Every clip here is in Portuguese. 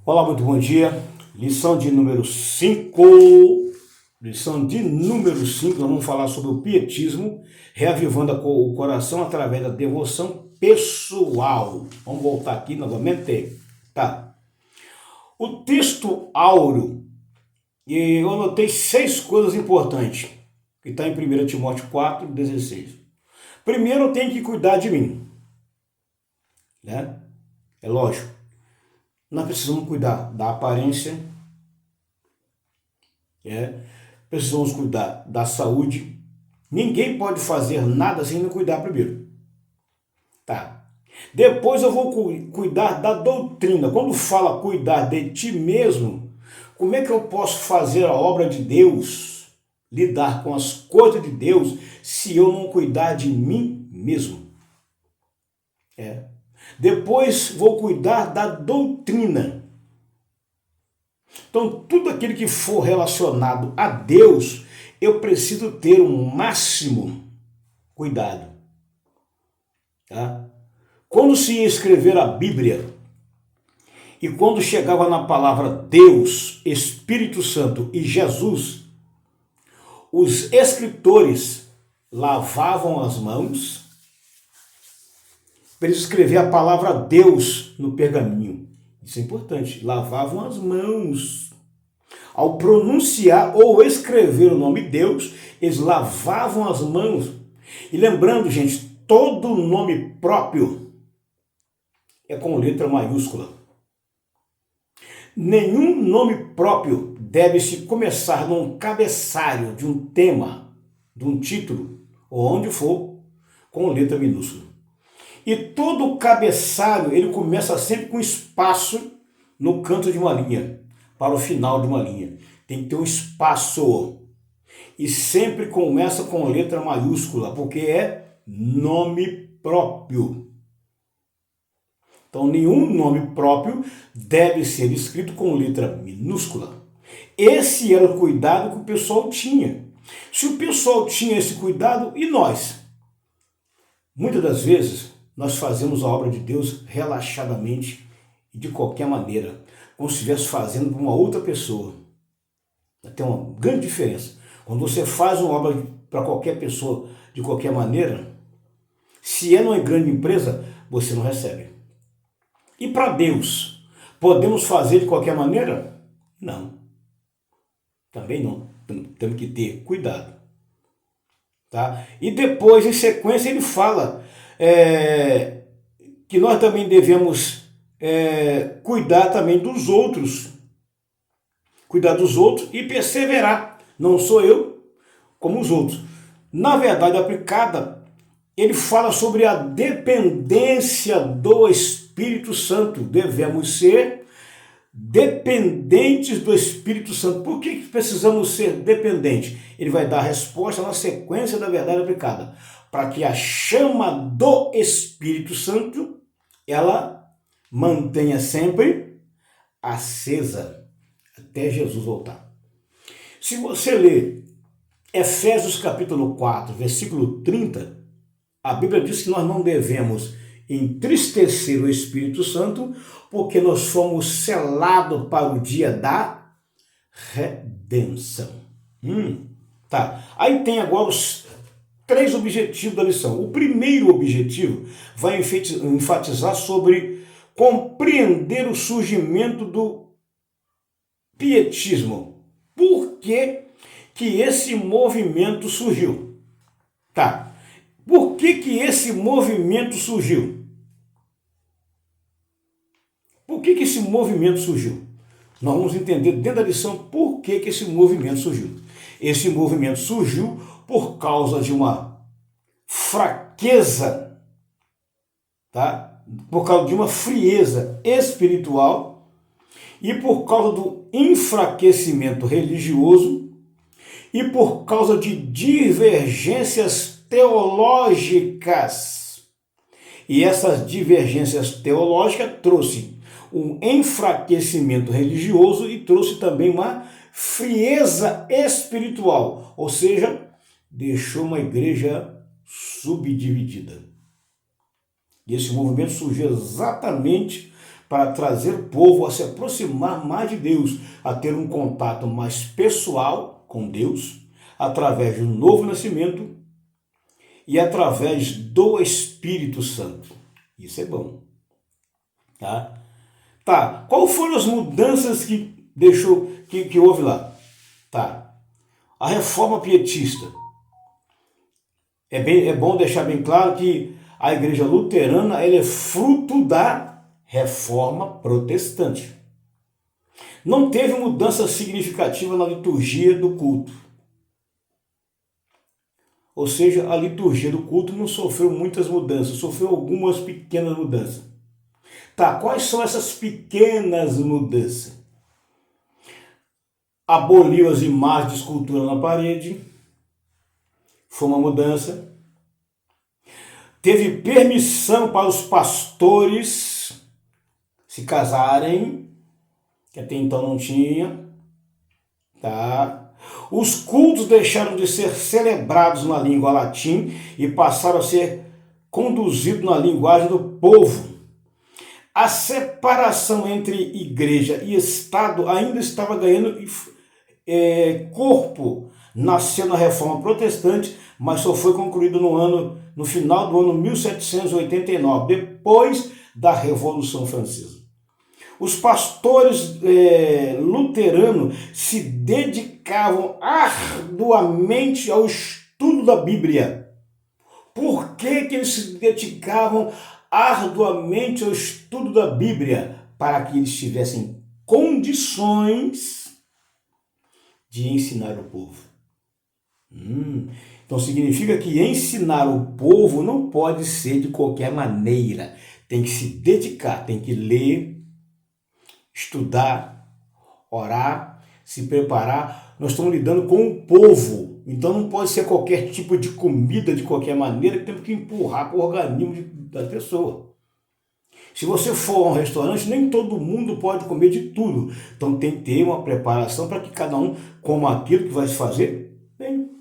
Olá, muito bom dia. Lição de número 5. Lição de número 5, nós vamos falar sobre o pietismo, reavivando o coração através da devoção pessoal. Vamos voltar aqui novamente. Tá. O texto áureo, e eu anotei 6 coisas importantes, que está em 1 Timóteo 4:16. Primeiro, eu tenho que cuidar de mim, né? É lógico. Nós precisamos cuidar da aparência, precisamos cuidar da saúde. Ninguém pode fazer nada sem não cuidar primeiro. Tá. Depois eu vou cuidar da doutrina. Quando fala cuidar de ti mesmo, como é que eu posso fazer a obra de Deus, lidar com as coisas de Deus, se eu não cuidar de mim mesmo? Depois vou cuidar da doutrina. Então, tudo aquilo que for relacionado a Deus, eu preciso ter um máximo cuidado. Tá? Quando se ia escrever a Bíblia, e quando chegava na palavra Deus, Espírito Santo e Jesus, os escritores lavavam as mãos para eles escrever a palavra Deus no pergaminho. Isso é importante. Lavavam as mãos. Ao pronunciar ou escrever o nome Deus, eles lavavam as mãos. E lembrando, gente, todo nome próprio é com letra maiúscula. Nenhum nome próprio deve se começar num cabeçalho de um tema, de um título, ou onde for, com letra minúscula. E todo cabeçalho, ele começa sempre com espaço no canto de uma linha, para o final de uma linha. Tem que ter um espaço. E sempre começa com letra maiúscula, porque é nome próprio. Então, nenhum nome próprio deve ser escrito com letra minúscula. Esse era o cuidado que o pessoal tinha. Se o pessoal tinha esse cuidado, e nós? Muitas das vezes, nós fazemos a obra de Deus relaxadamente e de qualquer maneira, como se estivesse fazendo para uma outra pessoa. Tem uma grande diferença. Quando você faz uma obra para qualquer pessoa de qualquer maneira, se é numa grande empresa, você não recebe. E para Deus, podemos fazer de qualquer maneira? Não. Também não. Temos que ter cuidado. Tá? E depois, em sequência, ele fala que nós também devemos cuidar também dos outros. Cuidar dos outros e perseverar. Não sou eu como os outros. Na verdade aplicada, ele fala sobre a dependência do Espírito Santo. Devemos ser dependentes do Espírito Santo. Por que precisamos ser dependentes? Ele vai dar a resposta na sequência da verdade aplicada. Para que a chama do Espírito Santo, ela mantenha sempre acesa até Jesus voltar. Se você ler Efésios capítulo 4, versículo 30, a Bíblia diz que nós não devemos entristecer o Espírito Santo, porque nós fomos selados para o dia da redenção. Tá. Aí tem agora os 3 objetivos da lição. O primeiro objetivo vai enfatizar sobre compreender o surgimento do pietismo. Por que esse movimento surgiu? Tá. Por que esse movimento surgiu? Por que esse movimento surgiu? Nós vamos entender dentro da lição por que esse movimento surgiu. Esse movimento surgiu por causa de uma fraqueza, tá? Por causa de uma frieza espiritual e por causa do enfraquecimento religioso e por causa de divergências teológicas. E essas divergências teológicas trouxe um enfraquecimento religioso e trouxe também uma frieza espiritual, ou seja, deixou uma igreja subdividida. E esse movimento surgiu exatamente para trazer o povo a se aproximar mais de Deus, a ter um contato mais pessoal com Deus, através do novo nascimento e através do Espírito Santo. Isso é bom. Tá. Qual foram as mudanças que houve lá? Tá. A reforma pietista. É bom deixar bem claro que a igreja luterana ela é fruto da reforma protestante. Não teve mudança significativa na liturgia do culto. Ou seja, a liturgia do culto não sofreu muitas mudanças, sofreu algumas pequenas mudanças. Tá, quais são essas pequenas mudanças? Aboliu as imagens de escultura na parede, foi uma mudança. Teve permissão para os pastores se casarem, que até então não tinha. Tá? Os cultos deixaram de ser celebrados na língua latim e passaram a ser conduzidos na linguagem do povo. A separação entre igreja e Estado ainda estava ganhando corpo. Nasceu na Reforma Protestante, mas só foi concluído no final do ano 1789, depois da Revolução Francesa. Os pastores luteranos se dedicavam arduamente ao estudo da Bíblia. Por que eles se dedicavam arduamente ao estudo da Bíblia? Para que eles tivessem condições de ensinar o povo. Então significa que ensinar o povo não pode ser de qualquer maneira. Tem que se dedicar, tem que ler, estudar, orar, se preparar. Nós estamos lidando com o povo. Então não pode ser qualquer tipo de comida de qualquer maneira que temos que empurrar para o organismo da pessoa. Se você for a um restaurante, nem todo mundo pode comer de tudo. Então tem que ter uma preparação para que cada um coma aquilo que vai se fazer bem.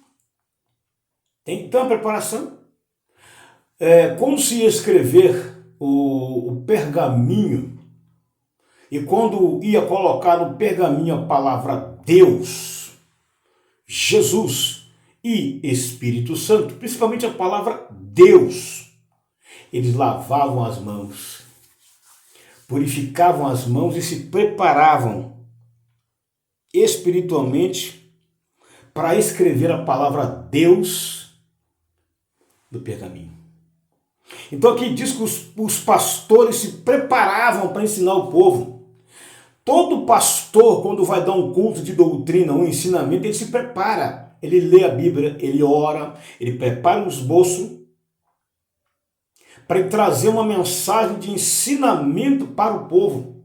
Tem que ter uma preparação. Quando se ia escrever o pergaminho, e quando ia colocar no pergaminho a palavra Deus, Jesus e Espírito Santo, principalmente a palavra Deus, eles lavavam as mãos, purificavam as mãos e se preparavam espiritualmente para escrever a palavra Deus do pergaminho. Então aqui diz que os pastores se preparavam para ensinar o povo. Todo pastor, quando vai dar um culto de doutrina, um ensinamento, ele se prepara. Ele lê a Bíblia, ele ora, ele prepara um esboço para trazer uma mensagem de ensinamento para o povo.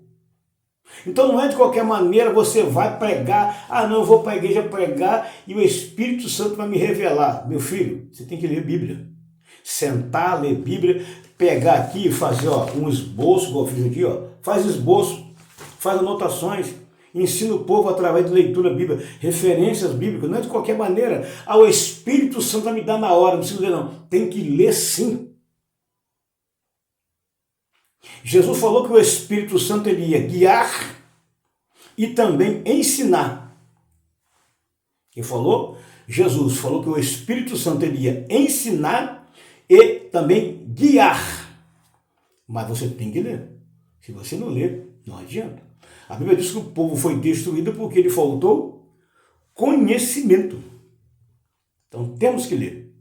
Então não é de qualquer maneira você vai pregar, não, eu vou para a igreja pregar e o Espírito Santo vai me revelar. Meu filho, você tem que ler a Bíblia. Sentar, ler Bíblia, pegar aqui e fazer um esboço, igual eu fiz aqui, faz esboço, faz anotações, ensina o povo através de leitura bíblica, referências bíblicas, não é de qualquer maneira. O Espírito Santo vai me dar na hora, não precisa ler não, tem que ler sim. Jesus falou que o Espírito Santo ele ia guiar e também ensinar. Quem falou? Jesus falou que o Espírito Santo ele ia ensinar e também guiar. Mas você tem que ler. Se você não ler, não adianta. A Bíblia diz que o povo foi destruído porque lhe faltou conhecimento. Então temos que ler.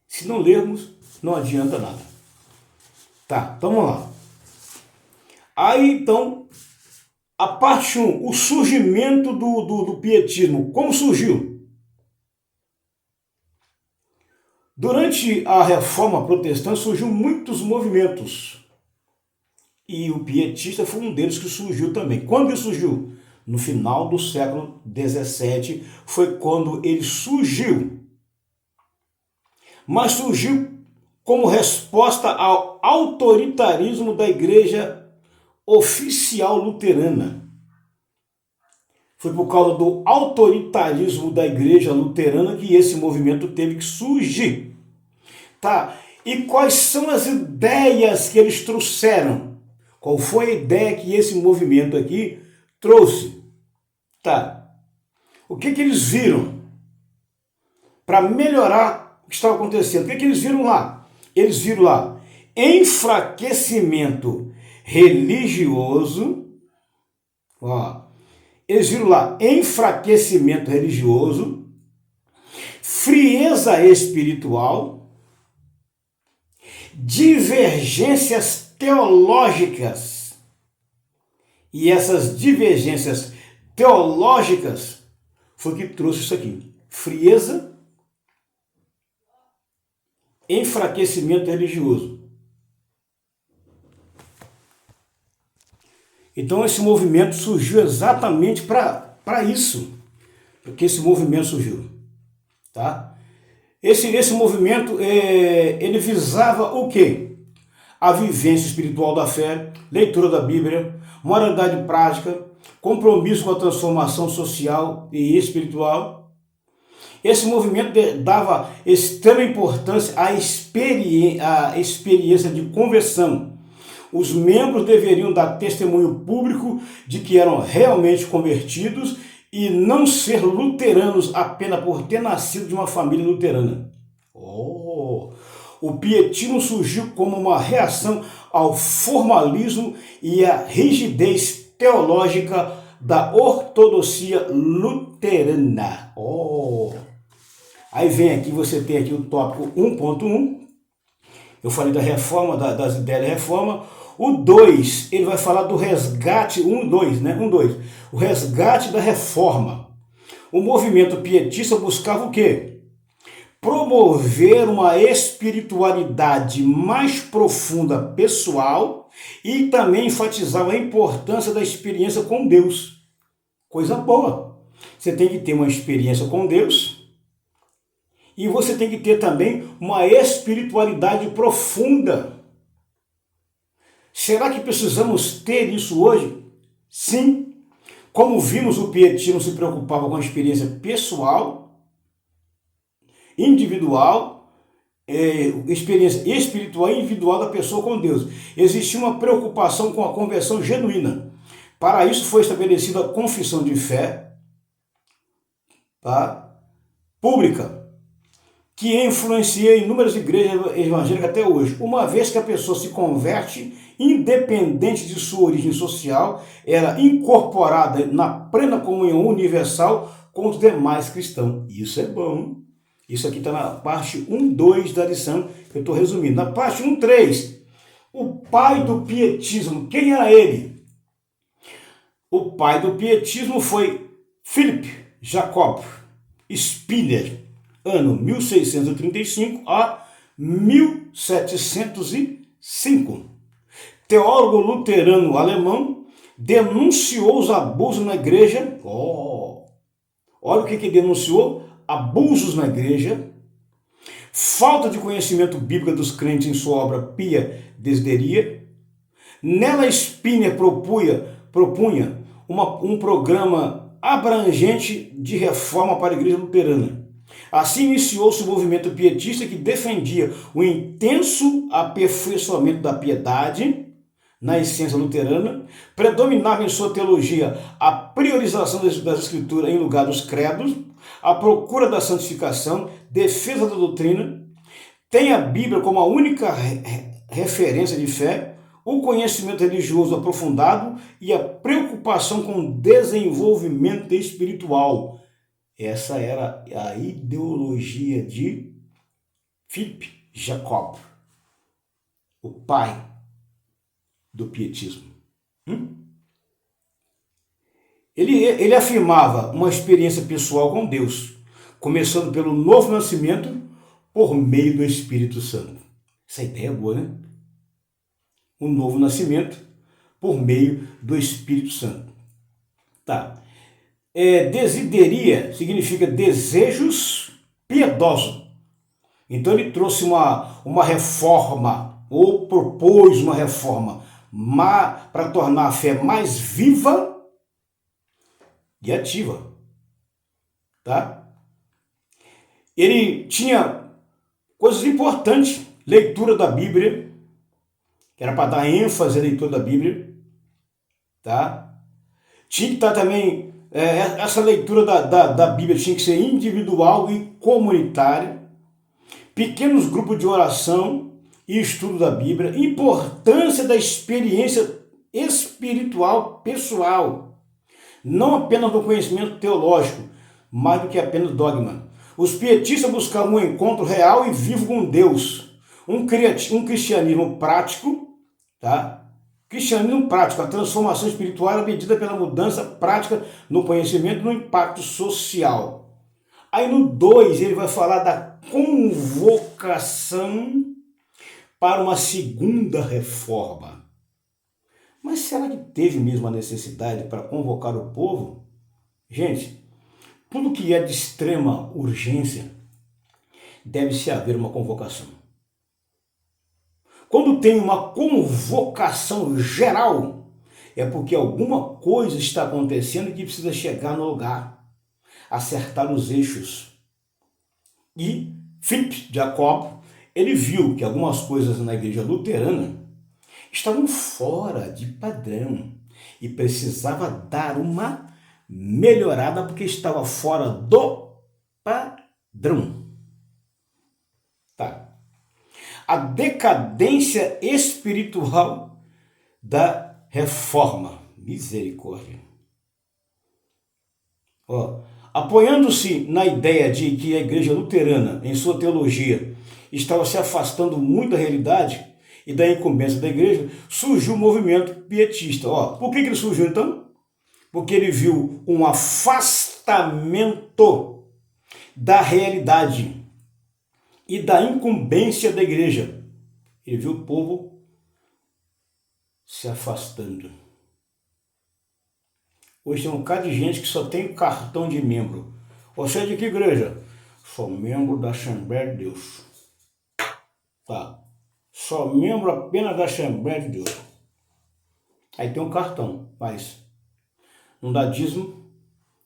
Se não lermos, não adianta nada. Tá, então vamos lá. Aí então, a parte 1, o surgimento do pietismo. Como surgiu? Durante a Reforma Protestante surgiu muitos movimentos. E o pietista foi um deles que surgiu também. Quando ele surgiu? No final do século XVII foi quando ele surgiu. Mas surgiu como resposta ao autoritarismo da igreja oficial luterana. Foi por causa do autoritarismo da igreja luterana que esse movimento teve que surgir. Tá? E quais são as ideias que eles trouxeram? Qual foi a ideia que esse movimento aqui trouxe? Tá. O que eles viram para melhorar o que estava acontecendo? O que eles viram lá? Eles viram lá enfraquecimento religioso. Ó, eles viram lá enfraquecimento religioso, frieza espiritual, divergências teológicas. E essas divergências teológicas foi o que trouxe isso aqui. Frieza, enfraquecimento religioso. Então esse movimento surgiu exatamente para isso. Porque esse movimento surgiu. Tá? Esse movimento, ele visava o quê? A vivência espiritual da fé, leitura da Bíblia, moralidade prática, compromisso com a transformação social e espiritual. Esse movimento dava extrema importância à experiência de conversão. Os membros deveriam dar testemunho público de que eram realmente convertidos e não ser luteranos apenas por ter nascido de uma família luterana. O pietismo surgiu como uma reação ao formalismo e à rigidez teológica da ortodoxia luterana. Aí vem aqui, você tem aqui o tópico 1.1. Eu falei da reforma, das ideias da reforma. O 2, ele vai falar do resgate, 2, né? 2. O resgate da reforma. O movimento pietista buscava o quê? Promover uma espiritualidade mais profunda pessoal e também enfatizava a importância da experiência com Deus. Coisa boa. Você tem que ter uma experiência com Deus e você tem que ter também uma espiritualidade profunda. Será que precisamos ter isso hoje? Sim. Como vimos, o pietismo se preocupava com a experiência pessoal, individual, experiência espiritual e individual da pessoa com Deus. Existia uma preocupação com a conversão genuína. Para isso foi estabelecida a confissão de fé, tá? Pública, que influencia inúmeras igrejas evangélicas até hoje. Uma vez que a pessoa se converte, independente de sua origem social, era incorporada na plena comunhão universal com os demais cristãos. Isso é bom. Isso aqui está na parte 1.2 da lição, que eu estou resumindo. Na parte 1.3, o pai do pietismo, quem era ele? O pai do pietismo foi Philipp Jacob Spiner, ano 1635 a 1705. Teólogo luterano alemão, denunciou os abusos na igreja. Olha o que denunciou: abusos na igreja, falta de conhecimento bíblico dos crentes em sua obra Pia Desideria. Nela, Spiner propunha um programa abrangente de reforma para a igreja luterana. Assim iniciou-se o movimento pietista, que defendia o intenso aperfeiçoamento da piedade na essência luterana. Predominava em sua teologia a priorização das escrituras em lugar dos credos, a procura da santificação, defesa da doutrina. Tem a Bíblia como a única referência de fé, o conhecimento religioso aprofundado e a preocupação com o desenvolvimento espiritual. Essa era a ideologia de Philipp Jacob, o pai do pietismo. Ele afirmava uma experiência pessoal com Deus, começando pelo novo nascimento por meio do Espírito Santo. Essa ideia é boa, né? Um novo nascimento por meio do Espírito Santo. Tá. Desideria significa desejos piedosos. Então ele trouxe uma reforma, ou propôs uma reforma para tornar a fé mais viva e ativa. Tá? Ele tinha coisas importantes leitura da Bíblia, que era para dar ênfase à leitura da Bíblia, tá? Tinha que estar também, essa leitura da Bíblia tinha que ser individual e comunitária, pequenos grupos de oração e estudo da Bíblia, importância da experiência espiritual pessoal, não apenas do conhecimento teológico, mais do que apenas dogma. Os pietistas buscavam um encontro real e vivo com Deus, um cristianismo prático, tá? Cristianismo prático, a transformação espiritual é medida pela mudança prática no conhecimento e no impacto social. Aí no 2 ele vai falar da convocação para uma segunda reforma. Mas será que teve mesmo a necessidade para convocar o povo? Gente, tudo que é de extrema urgência deve-se haver uma convocação. Quando tem uma convocação geral, é porque alguma coisa está acontecendo que precisa chegar no lugar, acertar os eixos. E Philip Jacob, ele viu que algumas coisas na igreja luterana estavam fora de padrão e precisava dar uma melhorada porque estava fora do padrão. Tá. A decadência espiritual da reforma. Misericórdia. Apoiando-se na ideia de que a igreja luterana, em sua teologia, estava se afastando muito da realidade e da incumbência da igreja, surgiu o movimento pietista. Por que ele surgiu então? Porque ele viu um afastamento da realidade e da incumbência da igreja. Ele viu o povo se afastando. Hoje tem um bocado de gente que só tem cartão de membro. Você é de que igreja? Sou membro da Assembleia de Deus. Tá. Sou membro apenas da Assembleia de Deus. Aí tem um cartão, mas não dá dízimo,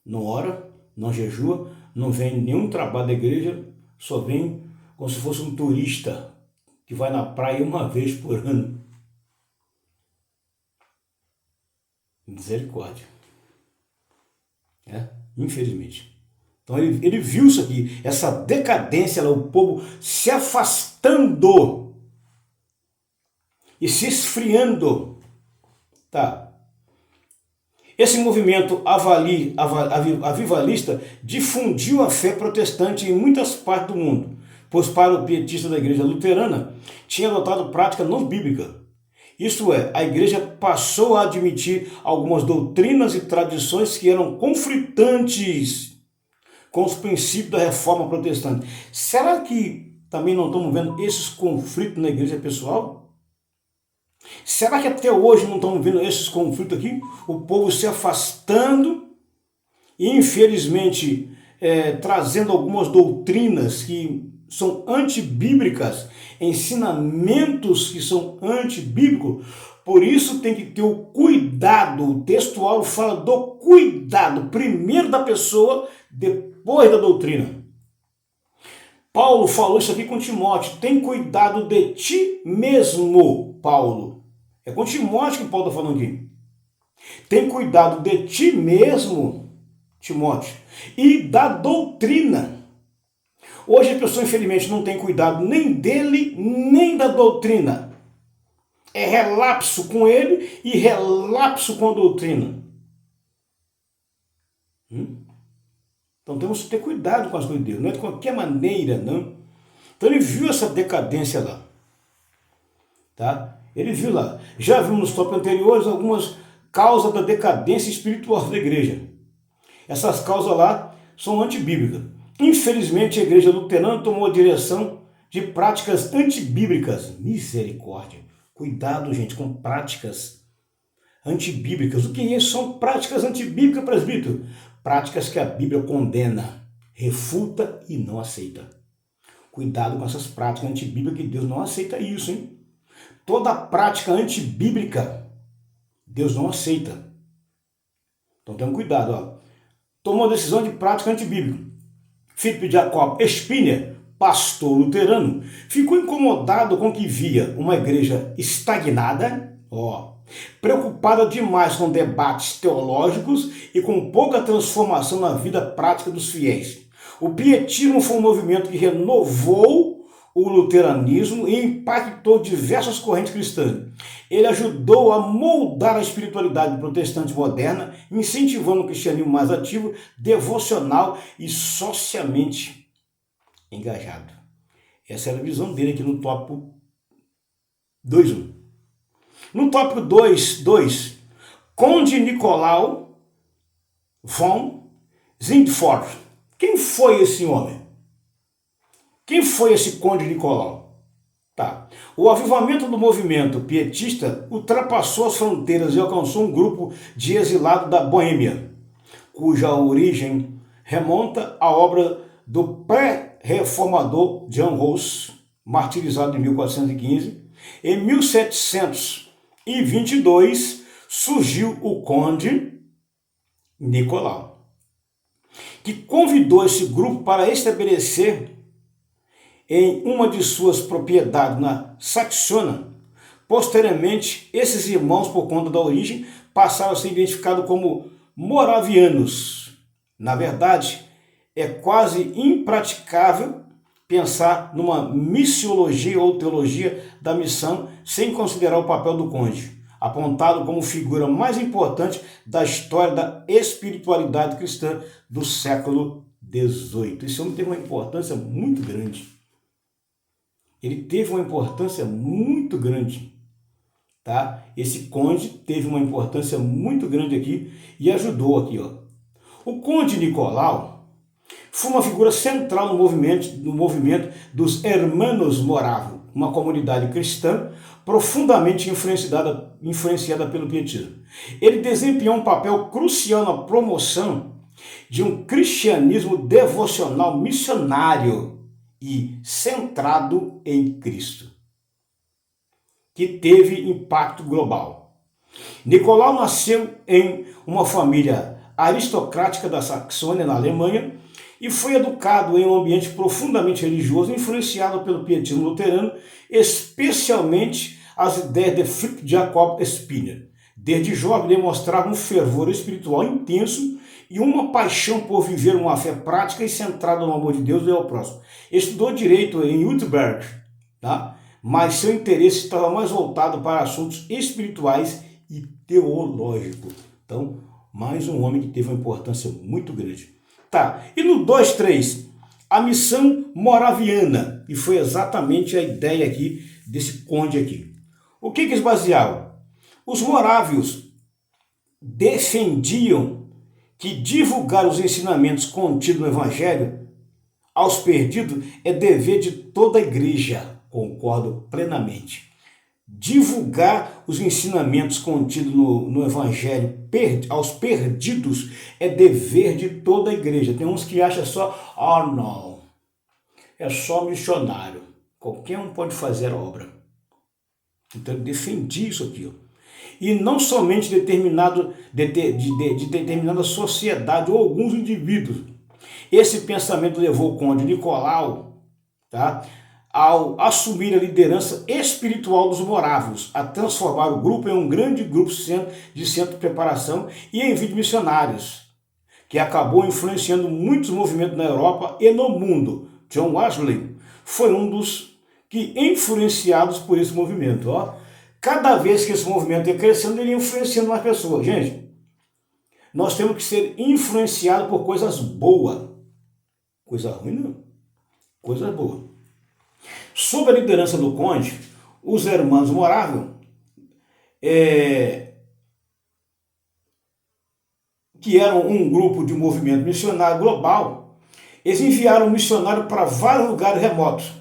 não ora, não jejua, não vem nenhum trabalho da igreja, só vem como se fosse um turista que vai na praia uma vez por ano. Misericórdia. Infelizmente. Então ele viu isso aqui, essa decadência, o povo se afastando e se esfriando. Tá. Esse movimento avivalista difundiu a fé protestante em muitas partes do mundo, pois para o pietista da igreja luterana tinha adotado prática não bíblica. Isto é, a igreja passou a admitir algumas doutrinas e tradições que eram conflitantes com os princípios da reforma protestante. Será que também não estamos vendo esses conflitos na igreja pessoal? Será que até hoje não estamos vendo esses conflitos aqui? O povo se afastando e, infelizmente, trazendo algumas doutrinas que são antibíblicas, ensinamentos que são antibíblicos. Por isso tem que ter o cuidado. O textual fala do cuidado, primeiro da pessoa, depois da doutrina. Paulo falou isso aqui com Timóteo. Tem cuidado de ti mesmo, Paulo. É com Timóteo que Paulo está falando aqui. Tem cuidado de ti mesmo, Timóteo, e da doutrina. Hoje a pessoa, infelizmente, não tem cuidado nem dele, nem da doutrina. É relapso com ele e relapso com a doutrina. Então temos que ter cuidado com as coisas de Deus. Não é de qualquer maneira, não. Então ele viu essa decadência lá. Tá? Ele viu lá. Já vimos nos tópicos anteriores algumas causas da decadência espiritual da igreja. Essas causas lá são antibíblicas. Infelizmente, a igreja luterana tomou a direção de práticas antibíblicas. Misericórdia. Cuidado, gente, com práticas antibíblicas. O que são práticas antibíblicas, presbítero? Práticas que a Bíblia condena, refuta e não aceita. Cuidado com essas práticas antibíblicas, que Deus não aceita isso, hein? Toda prática antibíblica, Deus não aceita. Então, tenham cuidado, Tomou a decisão de prática antibíblica. Philip Jacob Spinner pastor luterano, ficou incomodado com que via uma igreja estagnada, preocupada demais com debates teológicos e com pouca transformação na vida prática dos fiéis. O pietismo foi um movimento que renovou o luteranismo e impactou diversas correntes cristãs. Ele ajudou a moldar a espiritualidade protestante moderna, incentivando o cristianismo mais ativo, devocional e socialmente engajado. Essa era a visão dele aqui no tópico 2.1. No tópico 2.2, Conde Nicolau von Zindfort. Quem foi esse homem? Quem foi esse Conde Nicolau? O avivamento do movimento pietista ultrapassou as fronteiras e alcançou um grupo de exilados da Boêmia, cuja origem remonta à obra do pré-reformador Jan Hus, martirizado em 1415. Em 1722 surgiu o Conde Nicolau, que convidou esse grupo para estabelecer em uma de suas propriedades na Saxônia. Posteriormente, esses irmãos, por conta da origem, passaram a ser identificados como moravianos. Na verdade, é quase impraticável pensar numa missiologia ou teologia da missão sem considerar o papel do conde, apontado como figura mais importante da história da espiritualidade cristã do século XVIII. Esse homem teve uma importância muito grande. Ele teve uma importância muito grande, Esse conde teve uma importância muito grande aqui e ajudou aqui, O Conde Nicolau foi uma figura central no movimento dos Hermanos Moráveis, uma comunidade cristã profundamente influenciada pelo pietismo. Ele desempenhou um papel crucial na promoção de um cristianismo devocional missionário e centrado em Cristo, que teve impacto global. Nicolau nasceu em uma família aristocrática da Saxônia, na Alemanha, e foi educado em um ambiente profundamente religioso, influenciado pelo pietismo luterano, especialmente as ideias de Friedrich Jacob Spiner. Desde jovem demonstrava um fervor espiritual intenso e uma paixão por viver uma fé prática e centrada no amor de Deus e ao próximo. Estudou direito em Wittenberg, mas seu interesse estava mais voltado para assuntos espirituais e teológicos. Então, mais um homem que teve uma importância muito grande. E no 2.3, a missão moraviana, e foi exatamente a ideia aqui desse conde aqui. O que eles baseavam? Os morávios defendiam que divulgar os ensinamentos contidos no Evangelho aos perdidos é dever de toda a igreja. Concordo plenamente. Divulgar os ensinamentos contidos no Evangelho aos perdidos é dever de toda a igreja. Tem uns que acham só, não, é só missionário. Qualquer um pode fazer a obra. Então eu defendi isso aqui. E não somente de determinada sociedade ou alguns indivíduos. Esse pensamento levou o Conde Nicolau, ao assumir a liderança espiritual dos morávios, a transformar o grupo em um grande grupo de centro de preparação e envio de missionários, que acabou influenciando muitos movimentos na Europa e no mundo. John Wesley foi um dos que influenciados por esse movimento. Cada vez que esse movimento ia crescendo, ele ia influenciando mais pessoas. Gente, nós temos que ser influenciados por coisas boas. Coisa ruim não, coisa boa. Sob a liderança do conde, os Hermanos Moráveis, que eram um grupo de movimento missionário global, eles enviaram um missionário para vários lugares remotos,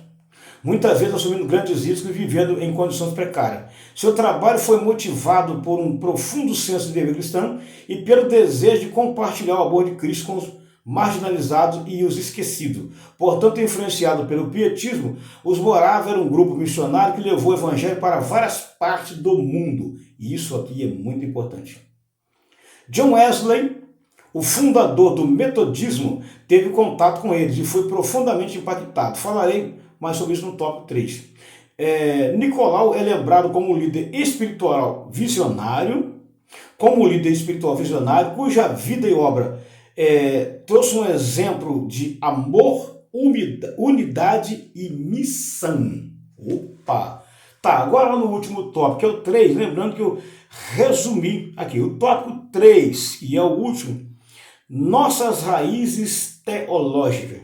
muitas vezes assumindo grandes riscos e vivendo em condições precárias. Seu trabalho foi motivado por um profundo senso de dever cristão e pelo desejo de compartilhar o amor de Cristo com os marginalizados e os esquecidos. Portanto, influenciado pelo pietismo, os moráveis eram um grupo missionário que levou o evangelho para várias partes do mundo. E isso aqui é muito importante. John Wesley, o fundador do metodismo, teve contato com eles e foi profundamente impactado. Falarei mais sobre isso no tópico 3. Nicolau é lembrado como líder espiritual visionário, cuja vida e obra trouxe um exemplo de amor, unidade e missão. Opa! Tá, agora no último tópico, que é o 3, lembrando que eu resumi aqui, o tópico 3, e é o último, nossas raízes teológicas.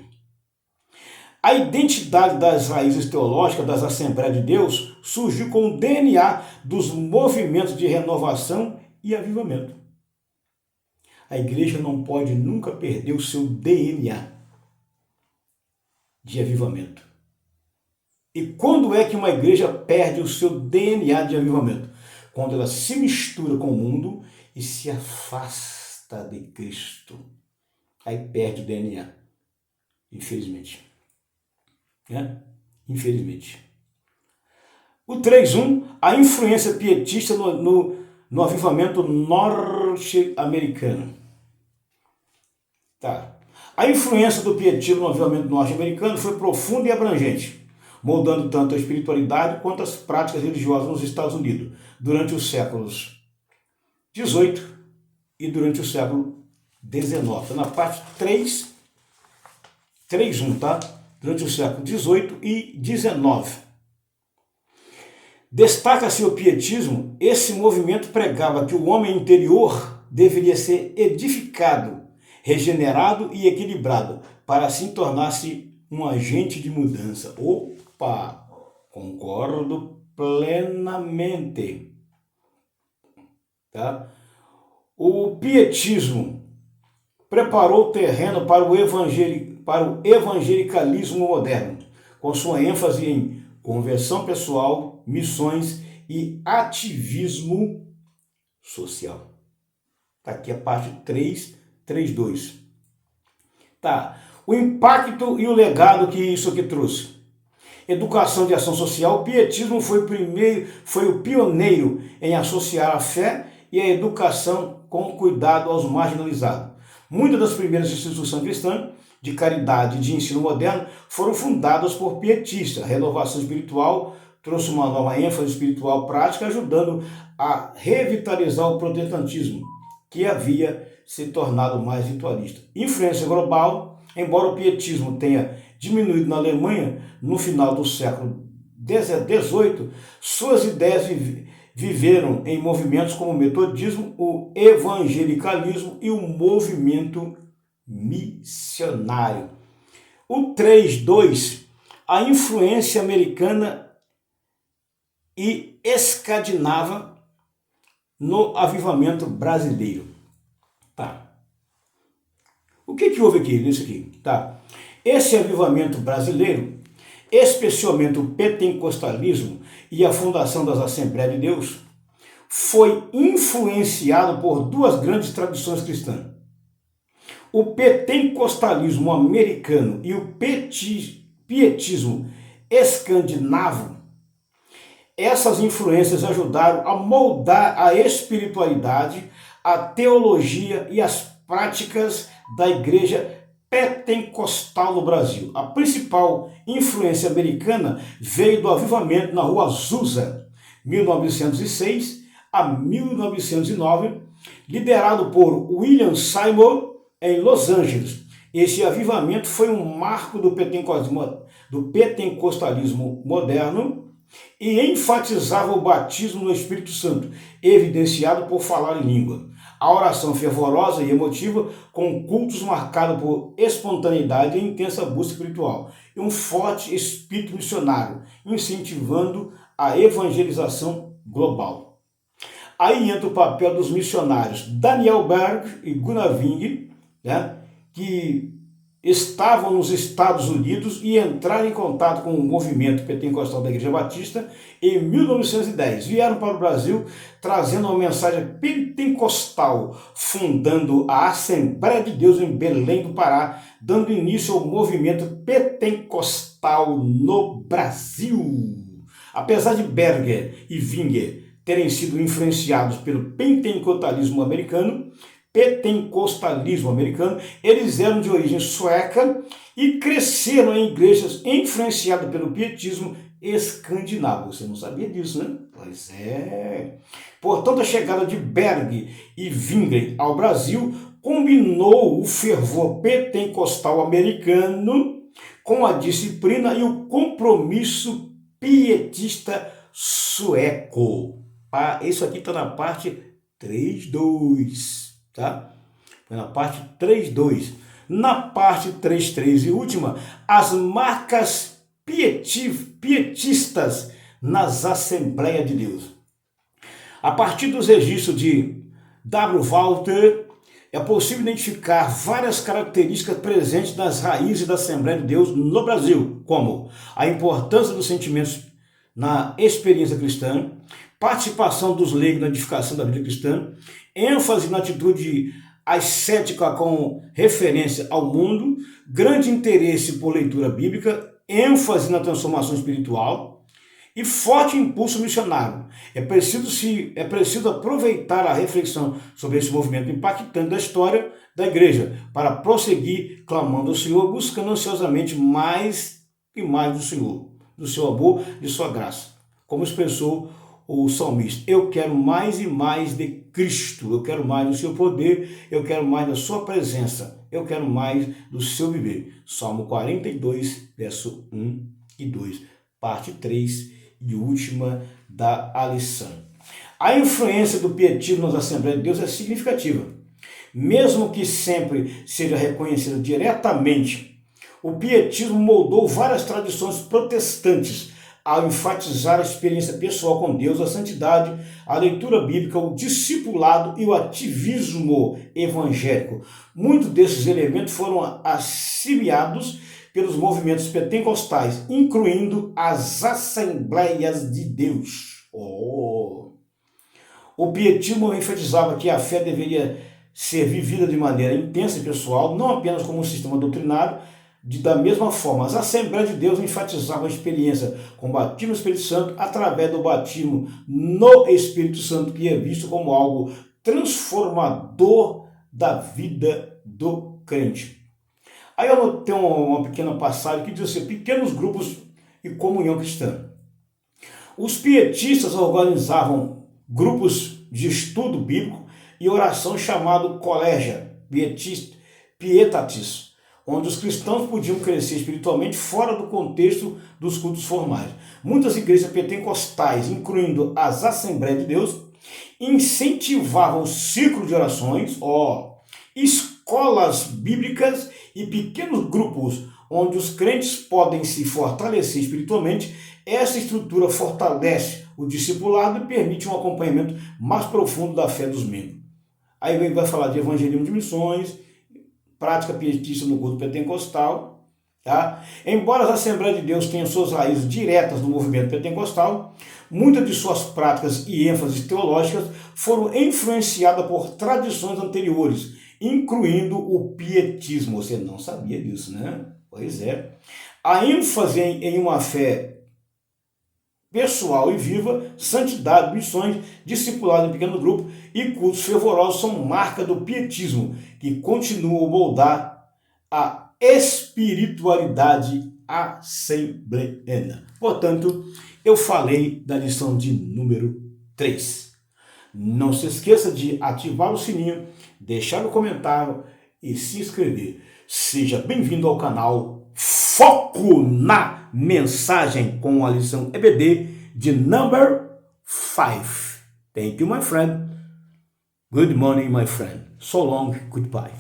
A identidade das raízes teológicas das Assembleias de Deus surgiu com o DNA dos movimentos de renovação e avivamento. A igreja não pode nunca perder o seu DNA de avivamento. E quando é que uma igreja perde o seu DNA de avivamento? Quando ela se mistura com o mundo e se afasta de Cristo. Aí perde o DNA. Infelizmente. Infelizmente. O 3.1, a influência pietista no avivamento norte-americano. Tá. A influência do pietismo no avivamento norte-americano foi profunda e abrangente, moldando tanto a espiritualidade quanto as práticas religiosas nos Estados Unidos, durante os séculos XVIII e durante o século XIX. Tá na parte 3.1, tá? Durante o século XVIII e XIX. Destaca-se o pietismo, esse movimento pregava que o homem interior deveria ser edificado, regenerado e equilibrado, para assim tornar-se um agente de mudança. Opa! Concordo plenamente. Tá? O pietismo preparou o terreno para o evangelicalismo moderno, com sua ênfase em conversão pessoal, missões e ativismo social. Está aqui a parte 3.2. Tá. O impacto e o legado que isso aqui trouxe. Educação de ação social. O pietismo foi o pioneiro em associar a fé e a educação com cuidado aos marginalizados. Muitas das primeiras instituições cristãs de caridade e de ensino moderno foram fundadas por pietistas. A renovação espiritual trouxe uma nova ênfase espiritual prática, ajudando a revitalizar o protestantismo, que havia se tornado mais ritualista. Influência global, embora o pietismo tenha diminuído na Alemanha no final do século XVIII, suas ideias viveram em movimentos como o metodismo, o evangelicalismo e o movimento missionário. O 3.2, a influência americana e escandinava no avivamento brasileiro. Tá. O que houve aqui nisso aqui? Tá. Esse avivamento brasileiro, especialmente o pentecostalismo e a fundação das Assembleias de Deus, foi influenciado por duas grandes tradições cristãs. O pentecostalismo americano e o pietismo escandinavo. Essas influências ajudaram a moldar a espiritualidade, a teologia e as práticas da igreja pentecostal no Brasil. A principal influência americana veio do avivamento na Rua Azusa, 1906 a 1909, liderado por William Seymour em Los Angeles. Esse avivamento foi um marco do pentecostalismo moderno e enfatizava o batismo no Espírito Santo, evidenciado por falar em língua. A oração fervorosa e emotiva, com cultos marcados por espontaneidade e intensa busca espiritual, e um forte espírito missionário, incentivando a evangelização global. Aí entra o papel dos missionários Daniel Berg e Gunnar Wing, que estavam nos Estados Unidos e entraram em contato com o movimento pentecostal da Igreja Batista em 1910. Vieram para o Brasil trazendo uma mensagem pentecostal, fundando a Assembleia de Deus em Belém do Pará, dando início ao movimento pentecostal no Brasil. Apesar de Berger e Wing terem sido influenciados pelo pentecostalismo americano, pentecostalismo americano. Eles eram de origem sueca e cresceram em igrejas influenciadas pelo pietismo escandinavo. Você não sabia disso, né? Pois é. Portanto, a chegada de Berg e Wingren ao Brasil combinou o fervor pentecostal americano com a disciplina e o compromisso pietista sueco. Isso aqui está na parte 3.2, tá? Na parte 3.2. Na parte 3.3 e última, as marcas pietistas nas Assembleias de Deus. A partir dos registros de W. Walter, é possível identificar várias características presentes nas raízes da Assembleia de Deus no Brasil, como a importância dos sentimentos na experiência cristã, participação dos leigos na edificação da vida cristã, ênfase na atitude ascética com referência ao mundo, grande interesse por leitura bíblica, ênfase na transformação espiritual e forte impulso missionário. É preciso aproveitar a reflexão sobre esse movimento impactante da história da igreja para prosseguir clamando ao Senhor, buscando ansiosamente mais e mais do Senhor, do seu amor, de sua graça. Como expressou o salmista: eu quero mais e mais de Cristo, eu quero mais do seu poder, eu quero mais da sua presença, eu quero mais do seu viver. Salmo 42, verso 1 e 2, parte 3 e última da lição. A influência do pietismo nas Assembleias de Deus é significativa. Mesmo que sempre seja reconhecida diretamente, o pietismo moldou várias tradições protestantes ao enfatizar a experiência pessoal com Deus, a santidade, a leitura bíblica, o discipulado e o ativismo evangélico. Muitos desses elementos foram assimilados pelos movimentos pentecostais, incluindo as Assembleias de Deus. O pietismo enfatizava que a fé deveria ser vivida de maneira intensa e pessoal, não apenas como um sistema doutrinário. Da mesma forma, as Assembleias de Deus enfatizavam a experiência com o batismo no Espírito Santo através do batismo no Espírito Santo, que é visto como algo transformador da vida do crente. Aí eu tenho uma pequena passagem que diz assim: pequenos grupos e comunhão cristã. Os pietistas organizavam grupos de estudo bíblico e oração chamado Collegia Pietatis, onde os cristãos podiam crescer espiritualmente fora do contexto dos cultos formais. Muitas igrejas pentecostais, incluindo as Assembleias de Deus, incentivavam ciclos de orações, escolas bíblicas e pequenos grupos onde os crentes podem se fortalecer espiritualmente. Essa estrutura fortalece o discipulado e permite um acompanhamento mais profundo da fé dos membros. Aí vai falar de evangelismo de missões, prática pietista no culto pentecostal. Tá? Embora as Assembleias de Deus tenham suas raízes diretas no movimento pentecostal, muitas de suas práticas e ênfases teológicas foram influenciadas por tradições anteriores, incluindo o pietismo. Você não sabia disso, né? Pois é. A ênfase em uma fé pessoal e viva, santidade, missões, discipulado em pequeno grupo e cultos fervorosos são marca do pietismo, que continua a moldar a espiritualidade assembleiana. Portanto, eu falei da lição de número 3. Não se esqueça de ativar o sininho, deixar o comentário e se inscrever. Seja bem-vindo ao canal Foco na Mensagem com a lição EBD de number 5. Thank you, my friend. Good morning, my friend. So long, goodbye.